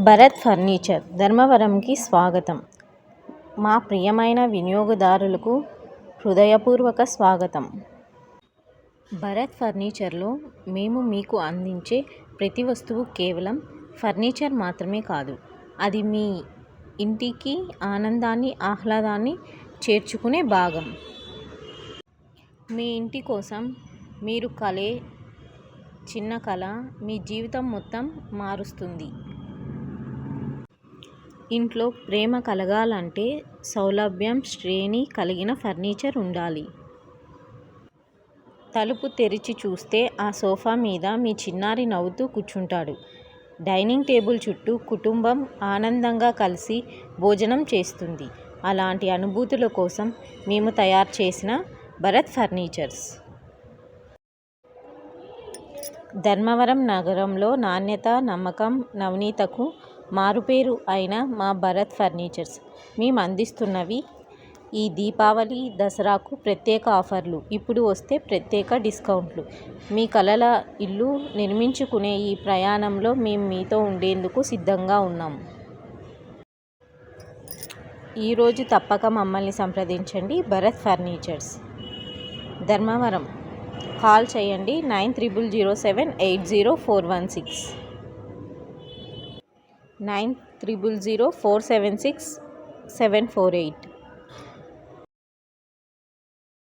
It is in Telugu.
భరత్ ఫర్నిచర్ ధర్మవరంకి స్వాగతం. మా ప్రియమైన వినియోగదారులకు హృదయపూర్వక స్వాగతం. భరత్ ఫర్నిచర్లో మేము మీకు అందించే ప్రతి వస్తువు కేవలం ఫర్నిచర్ మాత్రమే కాదు, అది మీ ఇంటికి ఆనందాన్ని, ఆహ్లాదాన్ని చేర్చుకునే భాగం. మీ ఇంటి కోసం మీరు కలే చిన్న కళ మీ జీవితం మొత్తం మారుస్తుంది. ఇంట్లో ప్రేమ కలగాలంటే సౌలభ్యం, శ్రేణి కలిగిన ఫర్నిచర్ ఉండాలి. తలుపు తెరిచి చూస్తే ఆ సోఫా మీద మీ చిన్నారి నవ్వుతూ కూర్చుంటాడు. డైనింగ్ టేబుల్ చుట్టూ కుటుంబం ఆనందంగా కలిసి భోజనం చేస్తుంది. అలాంటి అనుభూతుల కోసం మేము తయారు చేసిన భరత్ ఫర్నిచర్స్. ధర్మవరం నగరంలో నాణ్యత, నమ్మకం, నవనీతకు మారుపేరు అయిన మా భరత్ ఫర్నిచర్స్ మేము అందిస్తున్నవి ఈ దీపావళి, దసరాకు ప్రత్యేక ఆఫర్లు, ఇప్పుడు వస్తే ప్రత్యేక డిస్కౌంట్లు. మీ కలల ఇల్లు నిర్మించుకునే ఈ ప్రయాణంలో మేము మీతో ఉండేందుకు సిద్ధంగా ఉన్నాం. ఈరోజు తప్పక మమ్మల్ని సంప్రదించండి. భరత్ ఫర్నిచర్స్, ధర్మవరం. కాల్ చేయండి 9307800416, 9300476748.